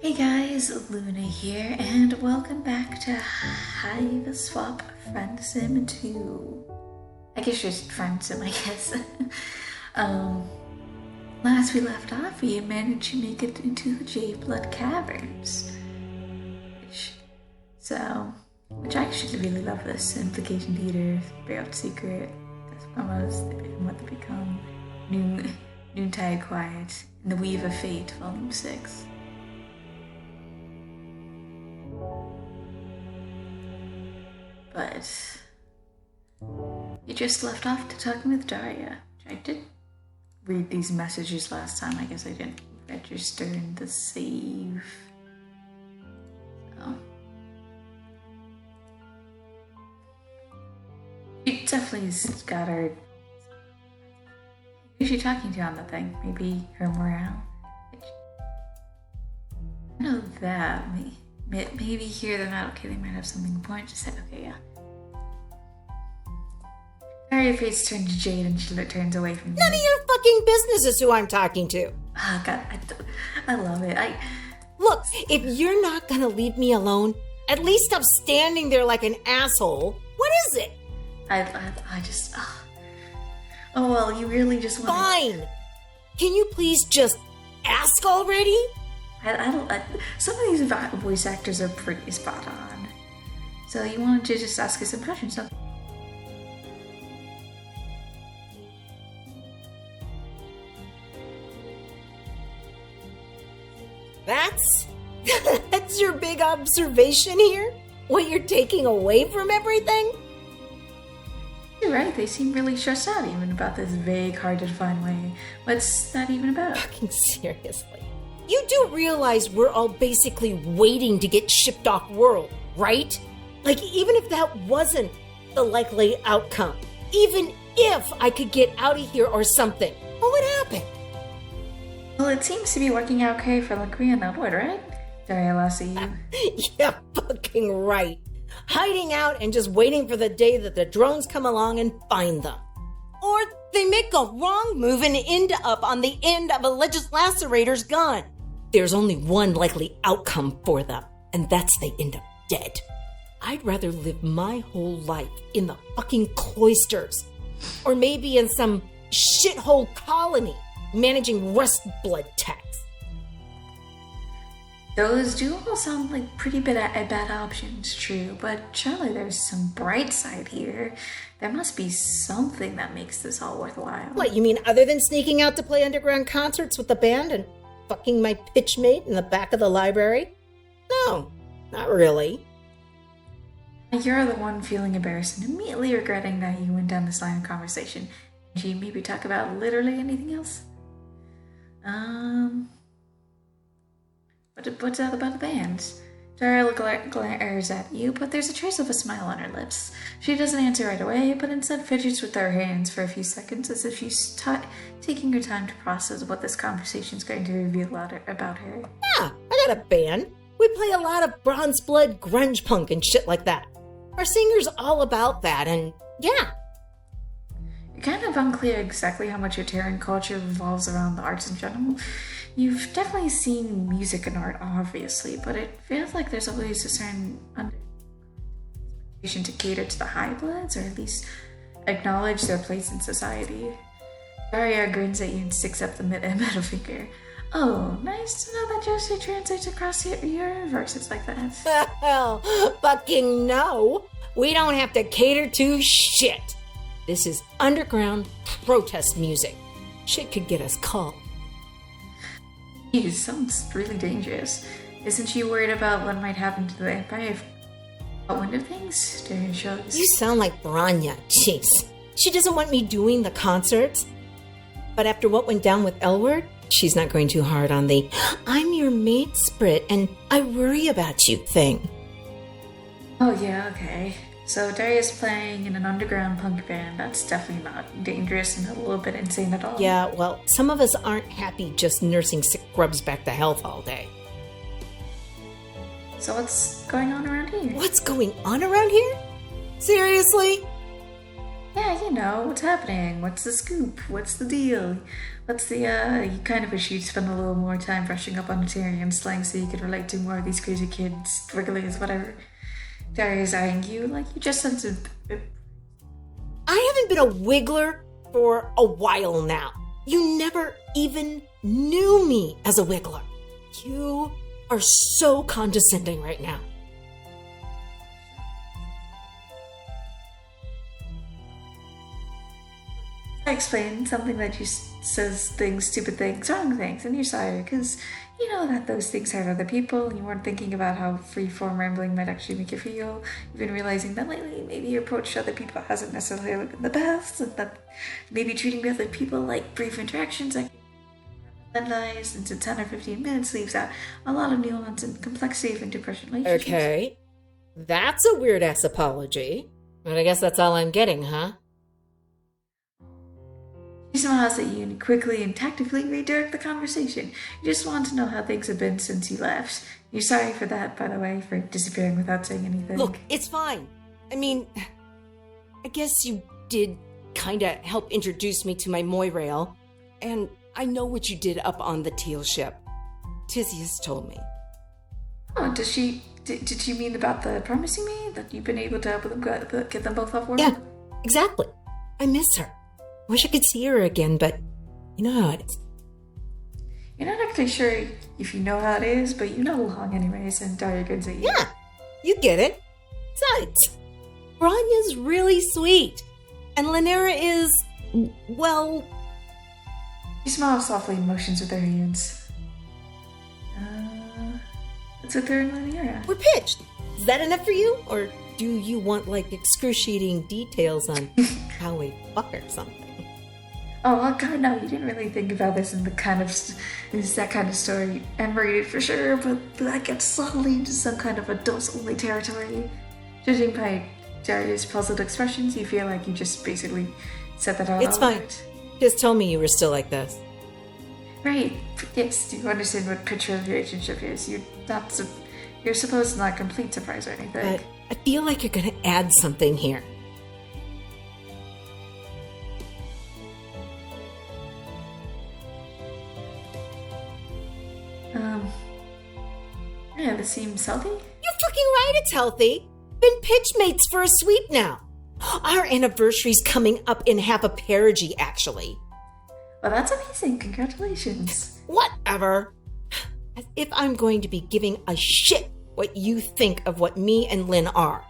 Hey guys, Luna here, and welcome back to Hive Swap Friendsim 2. I guess just Friendsim, I guess. Last we left off, we managed to make it into the Jade caverns. Which I actually really love this. Implication Theater, Burial Secret, that's almost what they become. Noontide Quiet, and The Weave of Fate, Volume 6. But you just left off to talking with Daria. I did read these messages last time. I guess I didn't register in the save. So she definitely's got her. Who's she talking to on the thing? Maybe her morale. I know that. Maybe here they're not okay. They might have something important to say. Okay, yeah. Her face turned to Jade and she turns away from me. None of your fucking business is who I'm talking to. Oh God, I love it. Look, if you're not gonna leave me alone, at least stop standing there like an asshole. What is it? I just. Oh well, you really just want. Fine. Can you please just ask already? Some of these voice actors are pretty spot on. So you wanted to just ask us some questions, so. That's your big observation here? What you're taking away from everything? You're right, they seem really stressed out even about this vague, hard to define way. What's that even about? Fucking seriously. You do realize we're all basically waiting to get shipped off world, right? Like, even if that wasn't the likely outcome, even if I could get out of here or something, what would happen? Well, it seems to be working out okay for Laquia and Elwood, right? Daria, I'll see you. Yeah, fucking right. Hiding out and just waiting for the day that the drones come along and find them. Or they make a wrong move and end up on the end of a lacerator's gun. There's only one likely outcome for them, and that's they end up dead. I'd rather live my whole life in the fucking cloisters, or maybe in some shithole colony managing rust blood tax. Those do all sound like pretty bad options, true, but surely there's some bright side here. There must be something that makes this all worthwhile. What, you mean other than sneaking out to play underground concerts with the band and fucking my pitch mate in the back of the library? No, not really. You're the one feeling embarrassed and immediately regretting that you went down this line of conversation. Did you maybe talk about literally anything else? What's that about the bands? Daryl glares at you, but there's a trace of a smile on her lips. She doesn't answer right away, but instead fidgets with her hands for a few seconds as if she's taking her time to process what this conversation's going to reveal about her. Yeah, I got a band. We play a lot of bronze blood grunge punk and shit like that. Our singer's all about that, and yeah. You're kind of unclear exactly how much your Terran culture revolves around the arts in general. You've definitely seen music and art, obviously, but it feels like there's always a certain expectation to cater to the high bloods, or at least acknowledge their place in society. Daria grins at you and sticks up the middle finger. Oh, nice to know that Josie translates across your universes like that. Well, fucking no. We don't have to cater to shit. This is underground protest music. Shit could get us called. Geez, sounds really dangerous. Isn't she worried about what might happen to the Empire if one of things? Daria shrugs. You sound like Branya. Jeez. She doesn't want me doing the concerts. But after what went down with Elwood, she's not going too hard on the I'm your mate sprit and I worry about you thing. Oh yeah, okay. So Daria's playing in an underground punk band. That's definitely not dangerous and a little bit insane at all. Yeah, well, some of us aren't happy just nursing sick grubs back to health all day. So what's going on around here? What's going on around here? Seriously? Yeah, you know, what's happening? What's the scoop? What's the deal? What's the, you kind of wish you'd spend a little more time brushing up on Tyrian slang so you could relate to more of these crazy kids, Wrigglies, whatever. Darius eyeing you like you just sent a... I haven't been a wiggler for a while now. You never even knew me as a wiggler. You are so condescending right now. I explained something that you says things, stupid things, wrong things, and you're sorry because you know that those things hurt other people and you weren't thinking about how free-form rambling might actually make you feel. You've been realizing that lately maybe your approach to other people hasn't necessarily been the best, and that maybe treating other people like brief interactions like analyzed into 10 or 15 minutes leaves out a lot of nuance and complexity of interpersonal relationships. Okay, that's a weird-ass apology, but I guess that's all I'm getting, huh? She smiles at you and quickly and tactically redirect the conversation. You just want to know how things have been since you left. You're sorry for that, by the way, for disappearing without saying anything. Look, it's fine. I mean, I guess you did kind of help introduce me to my Moirail, and I know what you did up on the Teal ship. Tisius told me. Oh, did she mean about the promise you made? That you've been able to help them get them both off work? Yeah, exactly. I miss her. Wish I could see her again, but you know how it is. You're not actually sure if you know how it is, but you know along anyways, and Daria grins at you. Yeah, you get it. Besides, Branya's really sweet, and Lynera is, well... She smiles softly and motions with her hands. What's with her and Lynera? We're pitched. Is that enough for you? Or do you want, like, excruciating details on how we fuck or something? Oh, well, God, no, you didn't really think about this in the kind of, that kind of story. M-rated for sure, but that gets subtly into some kind of adults-only territory. Judging by Daria's puzzled expressions, you feel like you just basically said that out. It's fine. Just tell me you were still like this. Right. Yes, you understand what picture of relationship is. You're supposed to not complete surprise or anything. But I feel like you're gonna add something here. Yeah, this seems healthy. You're fucking right, it's healthy. Been pitch mates for a sweep now. Our anniversary's coming up in half a perigee, actually. Well, that's amazing. Congratulations. Whatever. As if I'm going to be giving a shit what you think of what me and Lynn are.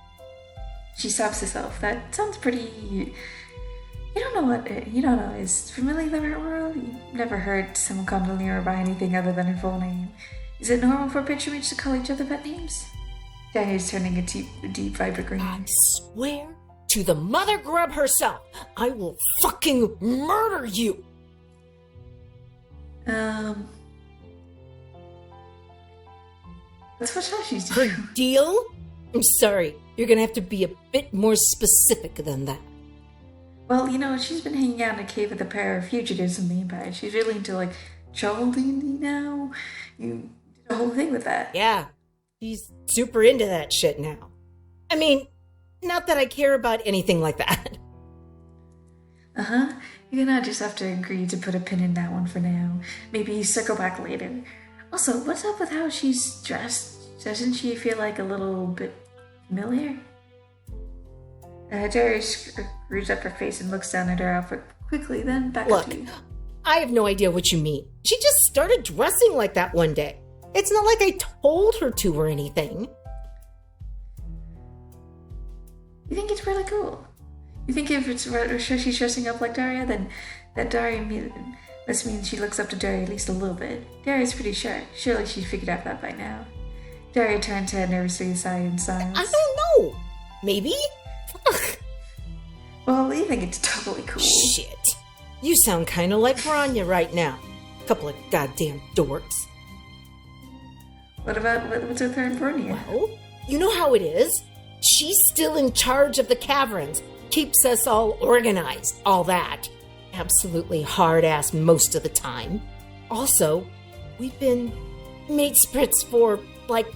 She stops herself. That sounds pretty... You don't know is familiar in the right world? You've never heard someone call Lynera by anything other than her full name. Is it normal for pitch mates to call each other pet names? Daniel's turning a deep vibrant green. I swear to the mother grub herself, I will fucking murder you! That's what she's doing. Her deal? I'm sorry, you're gonna have to be a bit more specific than that. Well, you know, she's been hanging out in a cave with a pair of fugitives in the Empire. She's really into, like, child D&D now. You did a whole thing with that. Yeah, she's super into that shit now. I mean, not that I care about anything like that. Uh-huh. You're gonna just have to agree to put a pin in that one for now. Maybe circle back later. Also, what's up with how she's dressed? Doesn't she feel like a little bit familiar? Jerry screws up her face and looks down at her outfit quickly, then back up to you. I have no idea what you mean. She just started dressing like that one day. It's not like I told her to or anything. You think it's really cool? You think if she's dressing up like Daria, then that Daria must mean she looks up to Daria at least a little bit. Daria's pretty sure. Surely she figured out that by now. Daria turns her head nervously aside and sighs. I don't know. Maybe? Ugh. Well, you think it's totally cool. Shit. You sound kind of like Rania right now. Couple of goddamn dorks. What's with her and Vernia? Well, you know how it is. She's still in charge of the caverns. Keeps us all organized. All that. Absolutely hard-ass most of the time. Also, we've been mate sprits for, like,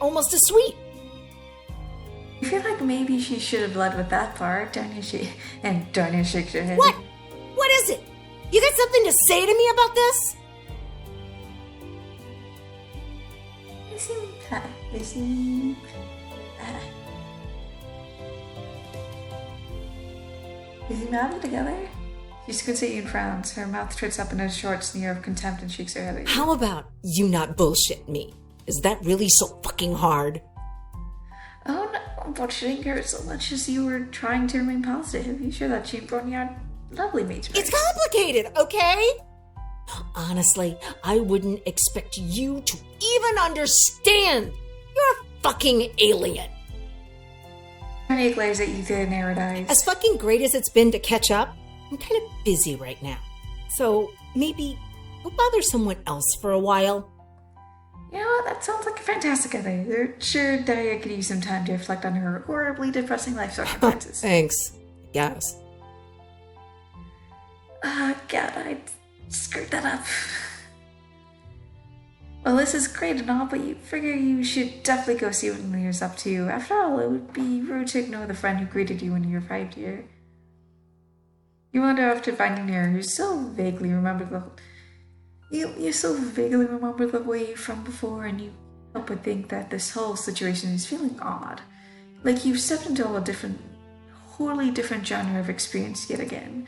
almost a sweep. You feel like maybe she should have led with that part, don't you? Darnia shakes her head. What? What is it? You got something to say to me about this? They seem... They seem happy together. She squints at you and frowns. Her mouth twits up in a short sneer of contempt and shakes her head at you. How about you not bullshit me? Is that really so fucking hard? Oh no, bullshitting her so much as you were trying to remain positive. You sure that she and Brony are lovely mates, right? It's complicated, okay? Honestly, I wouldn't expect you to even understand. You're a fucking alien. Darnia glares at you through narrowed eyes. As fucking great as it's been to catch up, I'm kind of busy right now. So maybe go bother someone else for a while. You know what? That sounds like a fantastic idea. They're sure Darnia could use some time to reflect on her horribly depressing life circumstances. Thanks. Yes. God, I screwed that up. Well, this is great and all, but you figure you should definitely go see what Lanier's up to. After all, it would be rude to ignore the friend who greeted you when you arrived here. You wander off to find Lanier, who so vaguely remembered You so vaguely remember the way from before, and you help but think that this whole situation is feeling odd. Like you've stepped into a wholly different genre of experience yet again.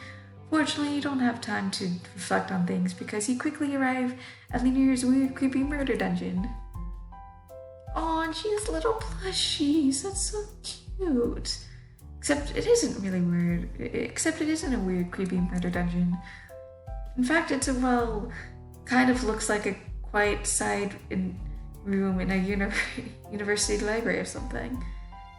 Fortunately, you don't have time to reflect on things because you quickly arrive at Lanier's weird, creepy murder dungeon. Aw, and she has little plushies. That's so cute. Except it isn't a weird, creepy murder dungeon. In fact, kind of looks like a quiet side room in a university library or something.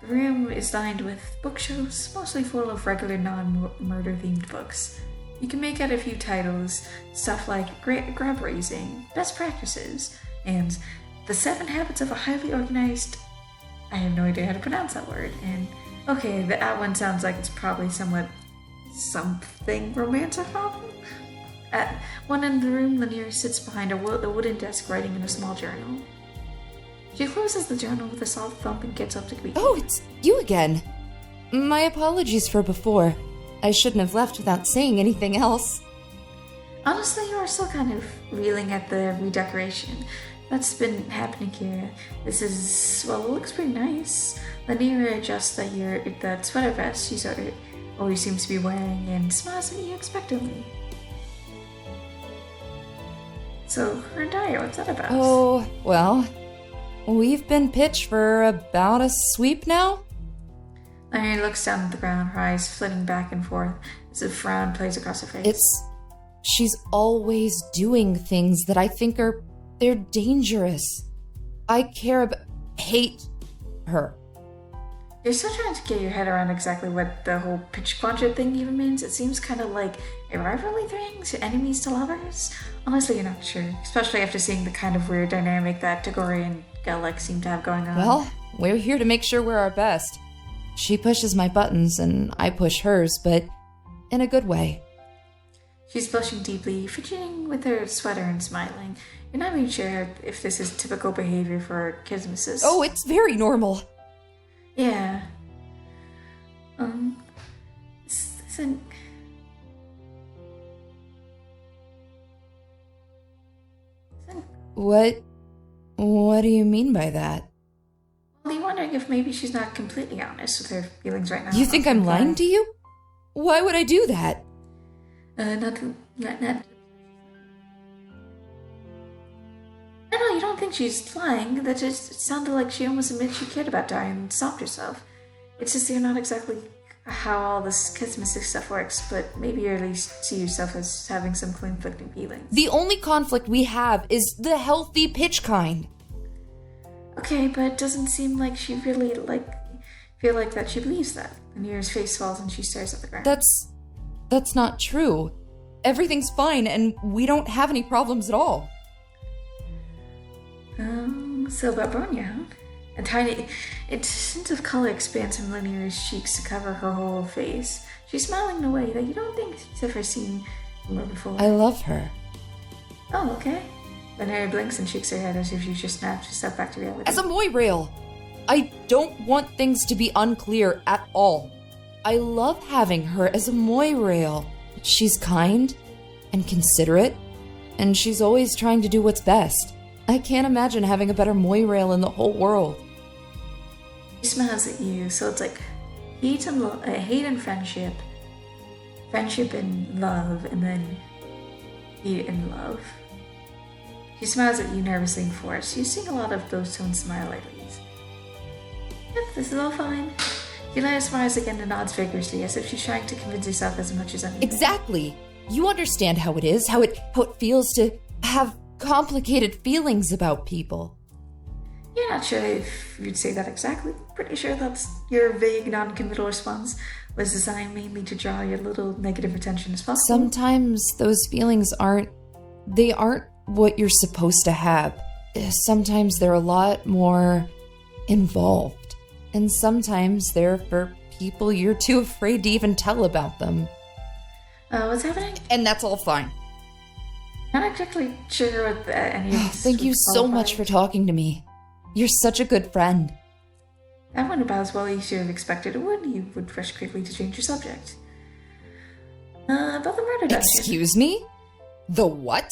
The room is lined with bookshelves, mostly full of regular non-murder themed books. You can make out a few titles, stuff like Grab Raising, Best Practices, and The 7 Habits of a Highly Organized... I have no idea how to pronounce that word, and okay, that one sounds like it's probably something romantic problem. At one end of the room, Lanier sits behind a wooden desk writing in a small journal. She closes the journal with a soft thump and gets up to greet you. Oh, it's you again. My apologies for before. I shouldn't have left without saying anything else. Honestly, you are still kind of reeling at the redecoration that's been happening here. This is, it looks pretty nice. Lanier adjusts that sweater vest she always seems to be wearing and smiles at you expectantly. So, her and Daya, what's that about? Oh, well, we've been pitched for about a sweep now? Lanier looks down at the ground, her eyes flitting back and forth as a frown plays across her face. She's always doing things that I think they're dangerous. I hate her. You're still trying to get your head around exactly what the whole pitch quadra thing even means. It seems kind of like a rivalry thing to enemies to lovers. Honestly, you're not sure, especially after seeing the kind of weird dynamic that Tagore and Galek seem to have going on. Well, we're here to make sure we're our best. She pushes my buttons and I push hers, but in a good way. She's blushing deeply, fidgeting with her sweater and smiling. You're not even sure if this is typical behavior for Kismises. Oh, it's very normal. Yeah. What do you mean by that? Well, you're wondering if maybe she's not completely honest with her feelings right now. You think I'm lying to you? Why would I do that? Not. No, you don't think she's lying. That just sounded like she almost admitted she cared about Darian and stopped herself. It's just you're not exactly how all this kismistic stuff works, but maybe you at least see yourself as having some conflicting feelings. The only conflict we have is the healthy pitch kind. Okay, but it doesn't seem like she really, feel like that she believes that. Lanier's face falls and she stares at the ground. That's not true. Everything's fine and we don't have any problems at all. So about Bronya, huh? A tiny sense of color expands from Lanier's cheeks to cover her whole face. She's smiling in a way that you don't think she's ever seen from her before. I love her. Oh, okay. Lanier blinks and shakes her head as if she just snapped herself back to reality. As a Moirail! I don't want things to be unclear at all. I love having her as a Moirail. She's kind and considerate, and she's always trying to do what's best. I can't imagine having a better Moirail in the whole world. She smiles at you, so it's like hate and friendship, friendship and love, and then hate and love. She smiles at you nervously and forced. You're seeing a lot of those tones smile lately. Yep, this is all fine. Yelena smiles again and nods vigorously, as if she's trying to convince herself as much as anything. Exactly. You understand how it is, how it feels to have complicated feelings about people. You're not sure if you'd say that exactly. Pretty sure that's your vague, non-committal response was designed mainly to draw your little negative attention as possible. Sometimes those feelings aren't what you're supposed to have. Sometimes they're a lot more involved. And sometimes they're for people you're too afraid to even tell about them. What's happening? And that's all fine. Not exactly sure what any of this Thank you so much for talking to me. You're such a good friend. That went about as well as you should have expected it would. You would rush quickly to change your subject. About the murder dungeon. Excuse me? The what?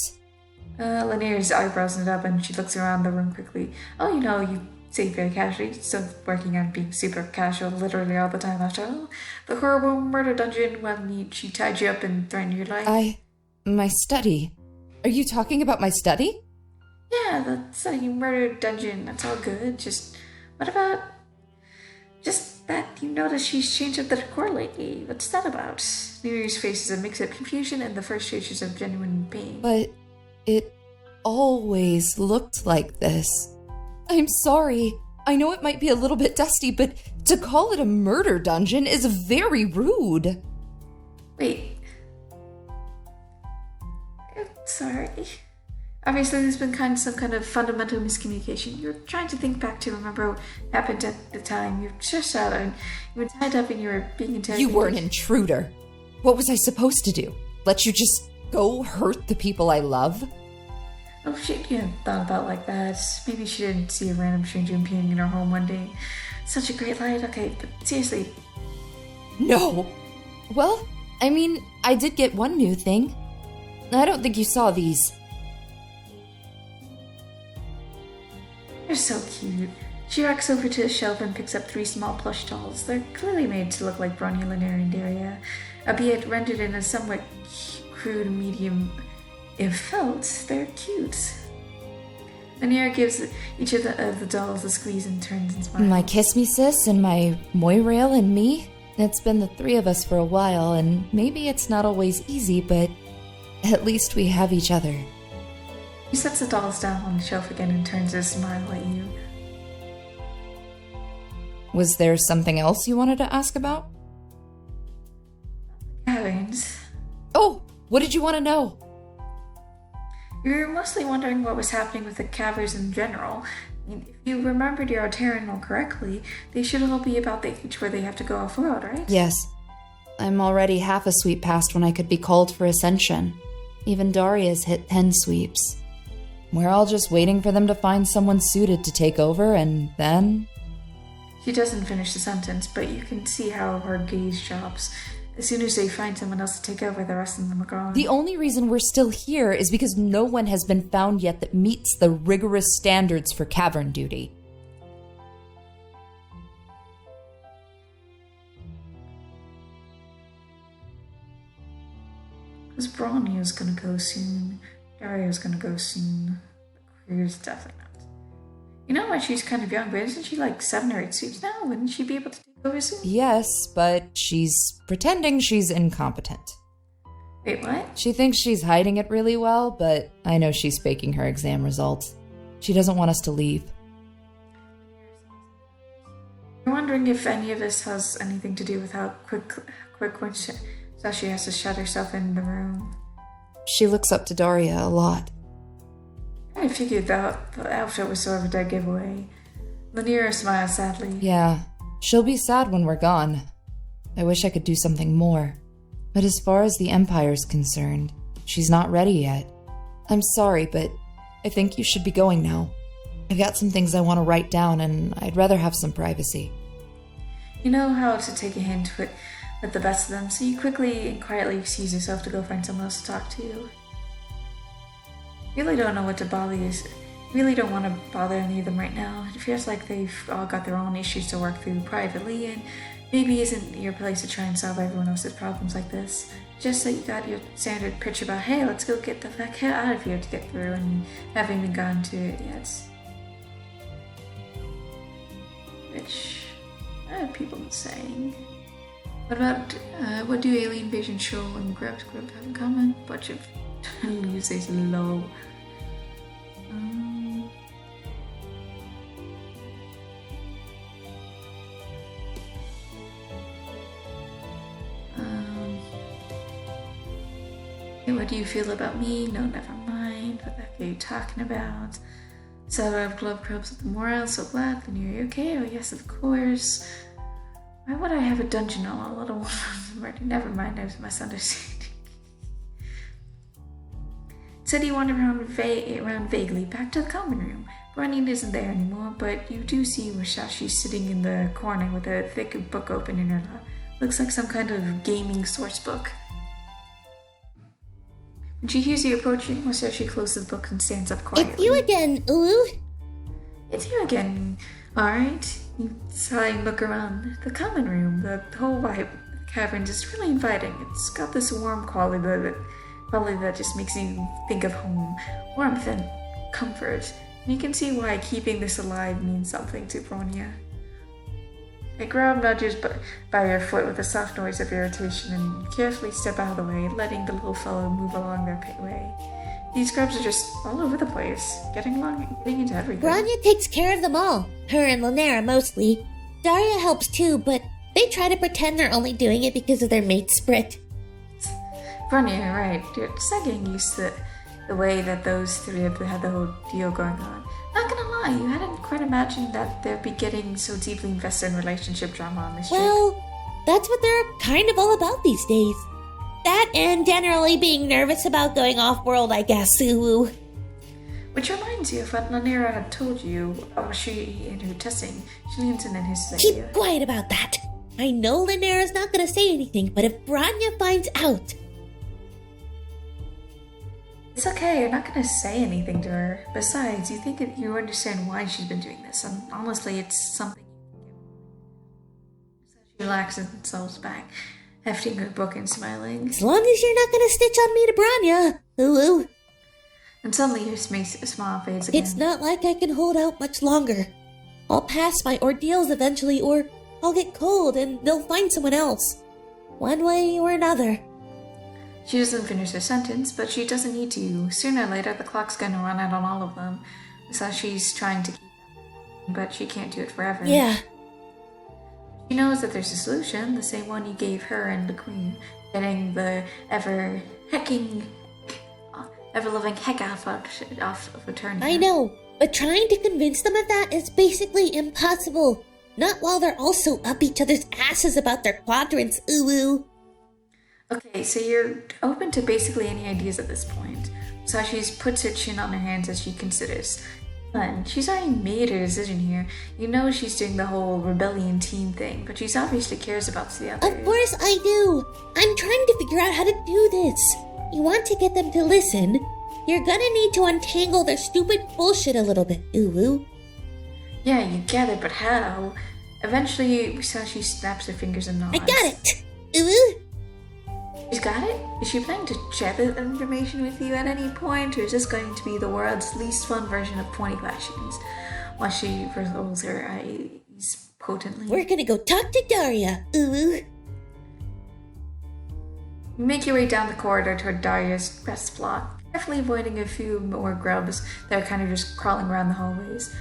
Lanier's eyebrows knit up and she looks around the room quickly. Oh, you say very casually, still working on being super casual literally all the time after all. The horrible murder dungeon when she tied you up and threatened your life. My study. Are you talking about my study? Yeah, the study murder dungeon, that's all good. What about just that you notice she's changed up the decor lately? What's that about? Lanier's face is a mix of confusion and the first traces of genuine pain. But it always looked like this. I'm sorry. I know it might be a little bit dusty, but to call it a murder dungeon is very rude. Wait. I'm sorry. Obviously, there's been some kind of fundamental miscommunication. You're trying to think back to remember what happened at the time. You're stressed out and you were tied up and you were being interrogated. You were an intruder. What was I supposed to do? Let you just go hurt the people I love? Oh shit, you hadn't thought about like that. Maybe she didn't see a random stranger peeing in her home one day. Such a great light. Okay, but seriously. No. Well, I mean, I did get one new thing. I don't think you saw these. They're so cute. She walks over to a shelf and picks up 3 small plush dolls. They're clearly made to look like Bronny, Lanier, and Daria, albeit rendered in a somewhat crude medium. If felt, they're cute. Lanier gives each of the dolls a squeeze and turns and smiles. My Kiss Me Sis and my Moirail and me. It's been the 3 of us for a while, and maybe it's not always easy, but at least we have each other. She sets the dolls down on the shelf again and turns to smile at you. Was there something else you wanted to ask about? Caverns. Oh, what did you want to know? You're mostly wondering what was happening with the caverns in general. If you remembered your Terranal correctly, they should all be about the age where they have to go off-road, right? Yes. I'm already half a sweep past when I could be called for ascension. Even Daria's hit 10 sweeps. We're all just waiting for them to find someone suited to take over, and then... She doesn't finish the sentence, but you can see how her gaze drops. As soon as they find someone else to take over, the rest of them are gone. The only reason we're still here is because no one has been found yet that meets the rigorous standards for cavern duty. Because Bronny is gonna go soon. Daria's gonna go soon. But Queer's definitely not. You know what? She's kind of young, but isn't she like 7 or 8 sweeps now? Wouldn't she be able to take over soon? Yes, but she's pretending she's incompetent. Wait, what? She thinks she's hiding it really well, but I know she's faking her exam results. She doesn't want us to leave. I'm wondering if any of this has anything to do with how quick when she has to shut herself in the room. She looks up to Daria a lot. I figured that the outfit was sort of a dead giveaway. Lanier smiles sadly. Yeah, she'll be sad when we're gone. I wish I could do something more. But as far as the Empire's concerned, she's not ready yet. I'm sorry, but I think you should be going now. I've got some things I want to write down, and I'd rather have some privacy. You know how to take a hint with the best of them, so you quickly and quietly excuse yourself to go find someone else to talk to. You really don't know what to bother you. Really don't want to bother any of them right now. It feels like they've all got their own issues to work through privately, and maybe isn't your place to try and solve everyone else's problems like this. Just that you got your standard pitch about, hey, let's go get the heck out of here to get through, and haven't even gotten to it yet. Which people been saying. What about what do alien invasion show and grub have in common? Bunch of losers low. What do you feel about me? No, never mind. What the heck are you talking about? So I have glove crubs with the morale, so glad. Then you're okay? Oh yes, of course. Why would I have a dungeon on a little one? Never mind, I was misunderstanding. Said you wander around vaguely, back to the common room. Bronny isn't there anymore, but you do see Musashi sitting in the corner with a thick book open in her lap. Looks like some kind of gaming source book. When she hears you approaching, Musashi closes the book and stands up quietly. It's you again, ooh. It's you again. Alright. You sigh and look around. The common room, the whole vibe of the caverns is really inviting. It's got this warm quality that just makes you think of home, warmth and comfort. And you can see why keeping this alive means something to Bronya. A grub nudges by your foot with a soft noise of irritation and carefully step out of the way, letting the little fellow move along their way. These grubs are just all over the place, getting into everything. Bronya takes care of them all. Her and Lanera mostly. Daria helps too, but they try to pretend they're only doing it because of their mate Sprit. Bronya, right. You're just getting used to the way that those three have had the whole deal going on. Not gonna lie, you hadn't quite imagined that they'd be getting so deeply invested in relationship drama on this trip. Well, that's what they're kind of all about these days. That and generally being nervous about going off-world, I guess, ooh. Which reminds you of what Lanera had told you she in her testing. She leans in his Keep quiet about that. I know Lanera's not gonna say anything, but if Bronya finds out... It's okay, you're not gonna say anything to her. Besides, you understand why she's been doing this, and honestly, it's something She relaxes and settles back, hefting her book and smiling. As long as you're not gonna stitch on me to Bronya, ooh. And suddenly her smile fades again. It's not like I can hold out much longer. I'll pass my ordeals eventually, or I'll get cold and they'll find someone else. One way or another. She doesn't finish her sentence, but she doesn't need to. Sooner or later, the clock's gonna run out on all of them. So she's trying to keep them, but she can't do it forever. Yeah. She knows that there's a solution, the same one you gave her and the queen, getting the ever-loving heck off of Eternia. I know, but trying to convince them of that is basically impossible. Not while they're also up each other's asses about their quadrants, ooh. Okay, so you're open to basically any ideas at this point. So she puts her chin on her hands as she considers. And she's already made her decision here. You know she's doing the whole rebellion team thing, but she obviously cares about the others. Of course I do. I'm trying to figure out how to do this. You want to get them to listen, you're gonna need to untangle their stupid bullshit a little bit, ooh. Yeah, you get it, but how? Eventually, she snaps her fingers and nods. I got it! Ooh. She's got it? Is she planning to share that information with you at any point, or is this going to be the world's least fun version of 20 questions? While she rolls her eyes potently. We're gonna go talk to Daria, ooh. You make your way down the corridor toward Daria's rest block, carefully avoiding a few more grubs that are kind of just crawling around the hallways.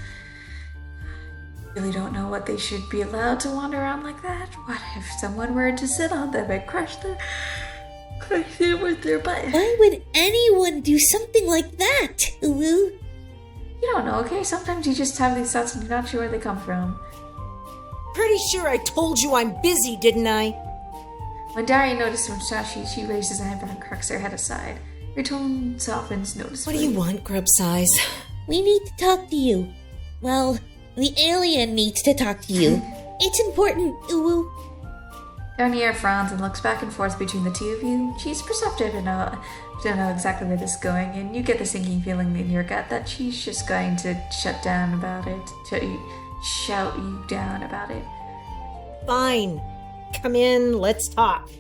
Really don't know what they should be allowed to wander around like that. What if someone were to sit on them and crush them with their butt? Why would anyone do something like that, ooh? You don't know, okay? Sometimes you just have these thoughts and you're not sure where they come from. Pretty sure I told you I'm busy, didn't I? When Daria notices Musashi, she raises an eyebrow and cracks her head aside. Her tone softens noticeably. What do you want, Grub Size? We need to talk to you. Well, the alien needs to talk to you. It's important, Uwu. Darnier frowns and looks back and forth between the two of you. She's perceptive enough to know exactly where this is going, and you get the sinking feeling in your gut that she's just going to shout you down about it. Fine. Come in, let's talk.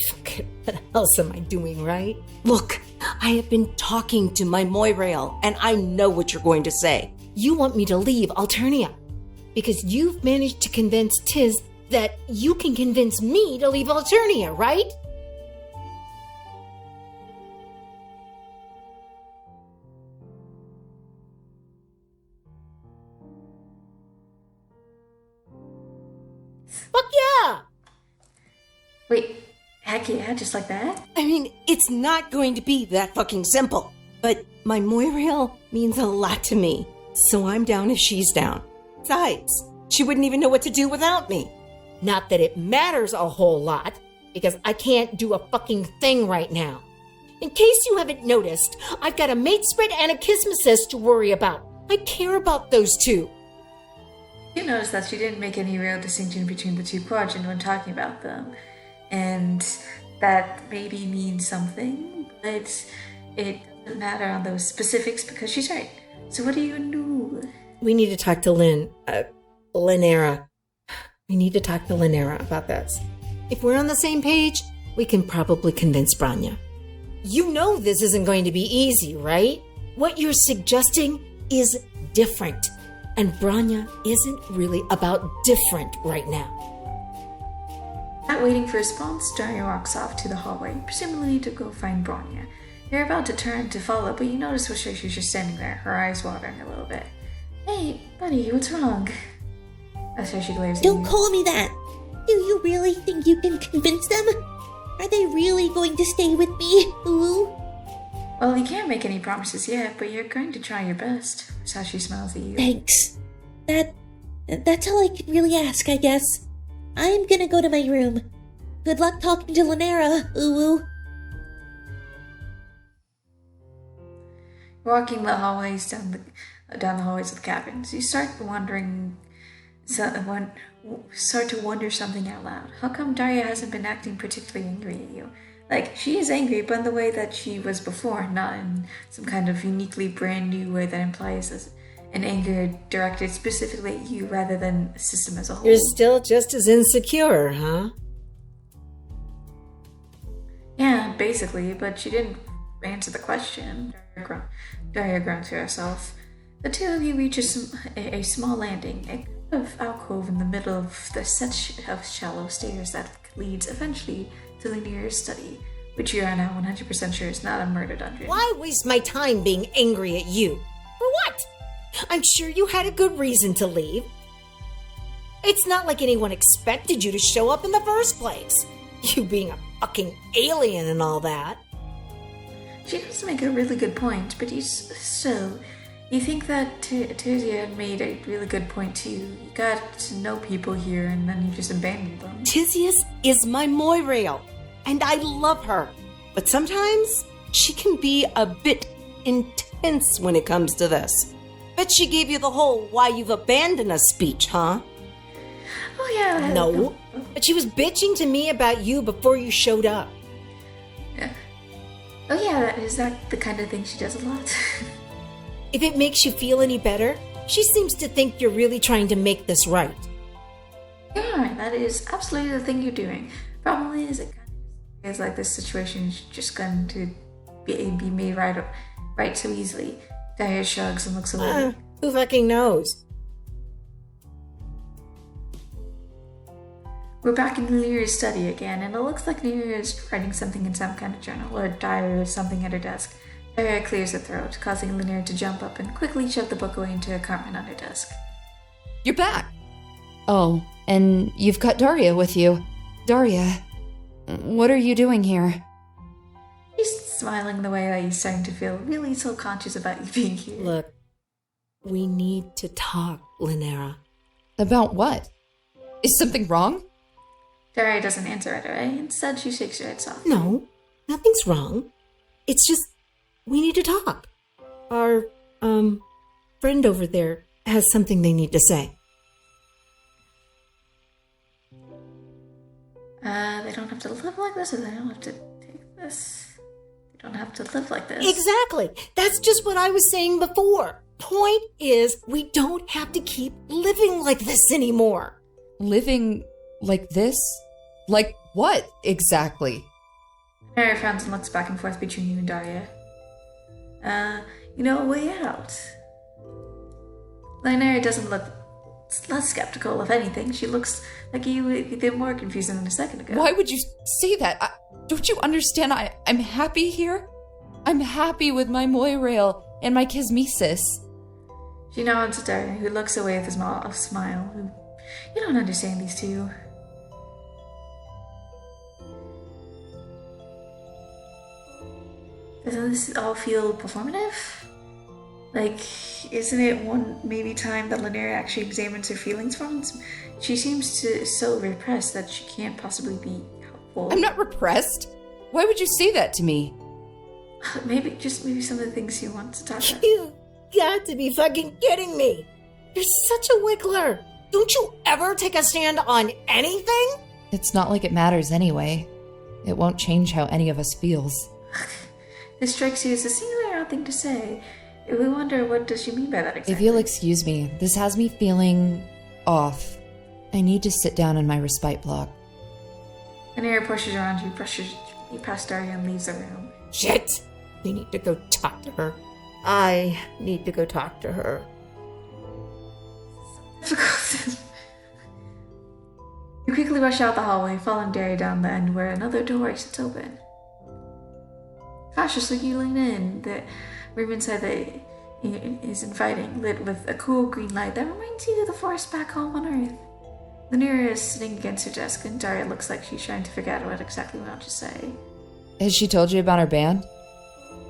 Fuck, what else am I doing, right? Look, I have been talking to my Moirail, and I know what you're going to say. You want me to leave Alternia because you've managed to convince Tiz that you can convince me to leave Alternia, right? Fuck yeah! Wait, heck yeah, just like that? I mean, it's not going to be that fucking simple. But my Moirail means a lot to me, so I'm down if she's down. Besides, she wouldn't even know what to do without me. Not that it matters a whole lot, because I can't do a fucking thing right now. In case you haven't noticed, I've got a mate spread and a Kismesis to worry about. I care about those two. You notice that she didn't make any real distinction between the two quadrants when talking about them. And that maybe means something, but it doesn't matter on those specifics because she's right. So what do you do? We need to talk to Linera. We need to talk to Linera about this. If we're on the same page, we can probably convince Branya. You know this isn't going to be easy, right? What you're suggesting is different. And Branya isn't really about different right now. Not waiting for a response, Daria walks off to the hallway, presumably to go find Branya. You're about to turn to follow, but you notice she's just standing there, her eyes watering a little bit. Hey, buddy, what's wrong? That's how she glares at you. Don't call me that. Do you really think you can convince them? Are they really going to stay with me, Uwu? Well, you can't make any promises yet, but you're going to try your best. That's how she smiles at you. Thanks. That's all I can really ask, I guess. I am gonna go to my room. Good luck talking to Linera, Uwu. Walking the hallways down the hallways of the caverns, you start to wonder something out loud. How come Daria hasn't been acting particularly angry at you? Like, she is angry, but in the way that she was before, not in some kind of uniquely brand new way that implies an anger directed specifically at you rather than a system as a whole. You're still just as insecure, huh? Yeah, basically, but she didn't answer the question. Daria groaned to herself. The two of you reach a small landing, a kind of alcove in the middle of the set of shallow stairs that leads eventually to the nearest study, which you are now 100% sure is not a murder dungeon. Why waste my time being angry at you? For what? I'm sure you had a good reason to leave. It's not like anyone expected you to show up in the first place. You being a fucking alien and all that. She does make a really good point, but you think that Tizia had made a really good point too. You got to know people here and then you just abandoned them. Tizius is my Moirail, and I love her. But sometimes she can be a bit intense when it comes to this. Bet she gave you the whole why you've abandoned us speech, huh? Oh yeah. No, but she was bitching to me about you before you showed up. Yeah. Oh yeah, is that the kind of thing she does a lot? If it makes you feel any better, she seems to think you're really trying to make this right. Yeah, that is absolutely the thing you're doing. Problem is, it kind of feels like this situation is just going to be made right so easily. Daya shrugs and looks a little. Who fucking knows? We're back in Lyra's study again, and it looks like Lyra is writing something in some kind of journal, or diary or something at her desk. Daria clears her throat, causing Linera to jump up and quickly shove the book away into a compartment on her desk. You're back. Oh, and you've got Daria with you. Daria, what are you doing here? He's smiling the way that he's starting to feel really self-conscious about you being here. Look, we need to talk, Linera. About what? Is something wrong? Daria doesn't answer right away. Instead, she shakes her head softly. No, nothing's wrong. It's just, we need to talk. Our, friend over there, has something they need to say. They don't have to live like this, or they don't have to take this. They don't have to live like this. Exactly. That's just what I was saying before. Point is, we don't have to keep living like this anymore. Living like this? Like what exactly? Mary frowns and looks back and forth between you and Daria. A way out. Lynera doesn't look less skeptical of anything. She looks like you would be more confusing than a second ago. Why would you say that? Don't you understand? I'm happy here. I'm happy with my Moirail and my Kismesis. She nods at Daria, who looks away with a smile. You don't understand these two. Doesn't this all feel performative? Like, isn't it one maybe time that Lynera actually examines her feelings for once? She seems to so repressed that she can't possibly be helpful. I'm not repressed. Why would you say that to me? Maybe some of the things you want to talk about. You got to be fucking kidding me. You're such a wiggler. Don't you ever take a stand on anything? It's not like it matters anyway. It won't change how any of us feels. This strikes you as a singular odd thing to say. We wonder, what does she mean by that exactly? If you'll excuse me, this has me feeling off. I need to sit down in my respite block. Lynera pushes around you, brushes you past Daria, and leaves the room. Shit! We need to go talk to her. I need to go talk to her. You quickly rush out the hallway, following Daria down the end where another door sits open. Cautiously, you lean in. The room inside is inviting, lit with a cool green light that reminds you of the forest back home on Earth. Lynera is sitting against her desk, and Daria looks like she's trying to figure out what exactly we want to say. Has she told you about her band?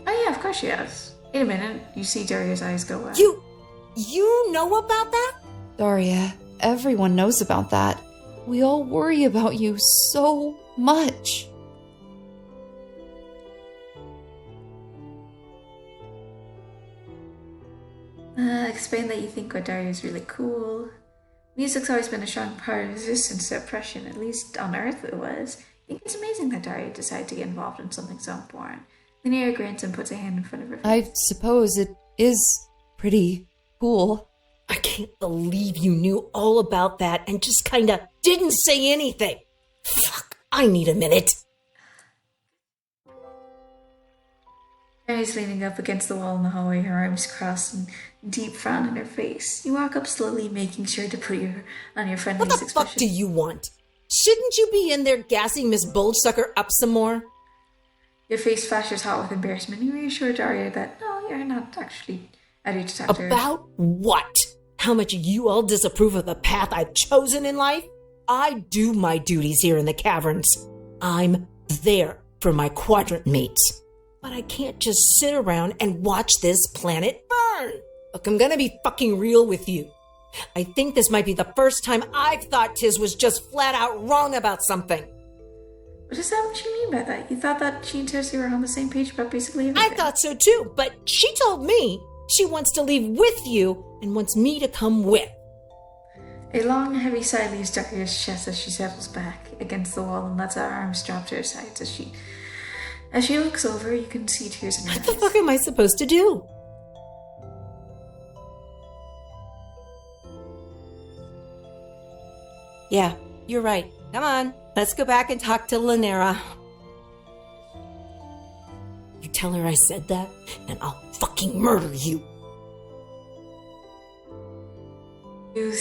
Oh yeah, of course she has. In a minute, you see Daria's eyes go wide. You know about that? Daria, everyone knows about that. We all worry about you so much. Explain that you think what Daria is really cool. Music's always been a strong part of resistance to oppression, at least on Earth it was. I think it's amazing that Daria decided to get involved in something so important. Lynera grins and puts a hand in front of her face. I suppose it is pretty cool. I can't believe you knew all about that and just kinda didn't say anything. Fuck, I need a minute. Daria's leaning up against the wall in the hallway, her arms crossed and deep frown in her face. You walk up slowly, making sure to put on your friendliest What the expression. fuck do you want? Shouldn't you be in there gassing Miss Bulgesucker up some more? Your face flashes hot with embarrassment. You reassure Daria that, no, you're not actually ready to talk to her. About what? How much you all disapprove of the path I've chosen in life? I do my duties here in the caverns. I'm there for my quadrant mates. But I can't just sit around and watch this planet burn. Look, I'm gonna be fucking real with you. I think this might be the first time I've thought Tiz was just flat out wrong about something. What does that what you mean by that? You thought that she and Tiz were on the same page about basically everything? I thought so too, but she told me she wants to leave with you and wants me to come with. A long, heavy sigh leaves Daria's chest as she settles back against the wall and lets her arms drop to her sides. As she looks over, you can see tears in her eyes. What the fuck am I supposed to do? Yeah, you're right. Come on, let's go back and talk to Lynera. You tell her I said that, and I'll fucking murder you. You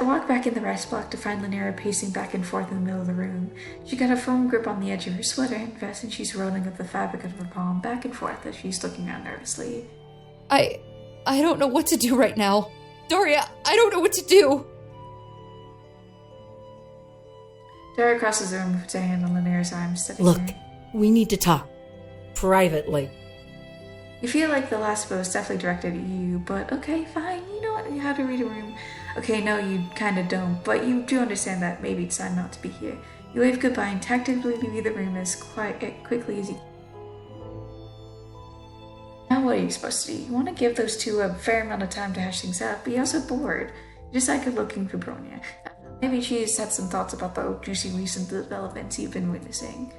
walk back in the rest block to find Lynera pacing back and forth in the middle of the room. She got a firm grip on the edge of her sweater and vest, and she's rolling up the fabric of her palm back and forth as she's looking around nervously. I don't know what to do right now. Daria, I don't know what to do. Daria crosses the room and puts her hand on Lynera's arm, steadying Look, her. we need to talk. Privately. You feel like the last blow was definitely directed at you, but okay, fine. You know how to read a room. Okay, no, you kind of don't, but you do understand that maybe it's time not to be here. You wave goodbye and tactically leave the room as quickly as you can. Now what are you supposed to do? You want to give those two a fair amount of time to hash things out, but you're also bored. You just like looking for Bronya. Maybe she's had some thoughts about the juicy recent developments you've been witnessing.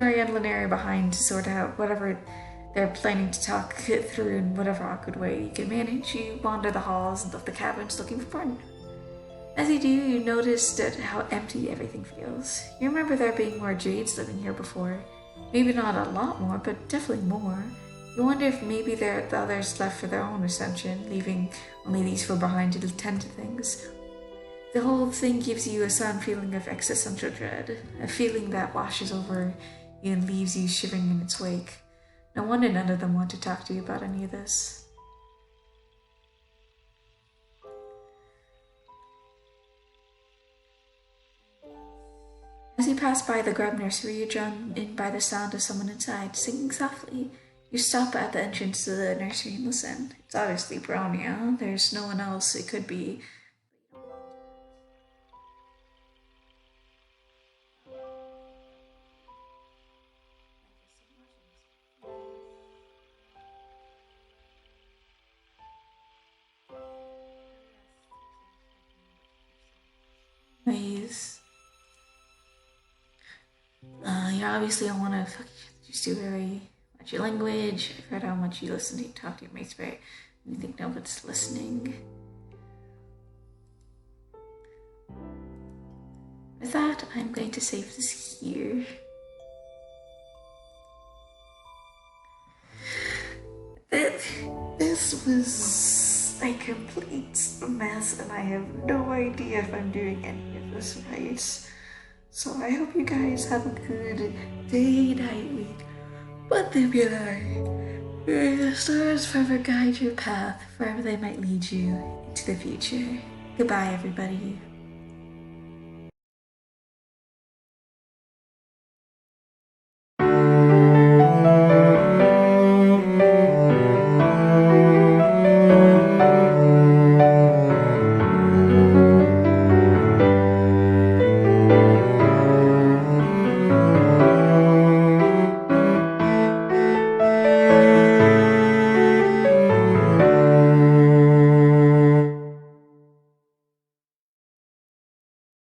Tori and Linaria behind to sort out whatever they're planning to talk through in whatever awkward way you can manage. You wander the halls of the caverns looking for Bronya. As you do, you notice that how empty everything feels. You remember there being more jades living here before. Maybe not a lot more, but definitely more. You wonder if maybe there are the others left for their own ascension, leaving only these four behind to tend to things. The whole thing gives you a sudden feeling of existential dread, a feeling that washes over you and leaves you shivering in its wake. No wonder none of them want to talk to you about any of this. As you pass by the grub nursery, you're drawn in by the sound of someone inside, singing softly. You stop at the entrance to the nursery and listen. It's obviously Bronya. There's no one else it could be. Anyways, you obviously don't want to just do very much your language. I've heard how much you listen to talk to your mates, right? And you think nobody's listening. With that, I'm going to save this here. This was a complete mess, and I have no idea if I'm doing any of this right. So I hope you guys have a good day, night, week. But then be like, may the stars forever guide your path, wherever they might lead you into the future. Goodbye, everybody.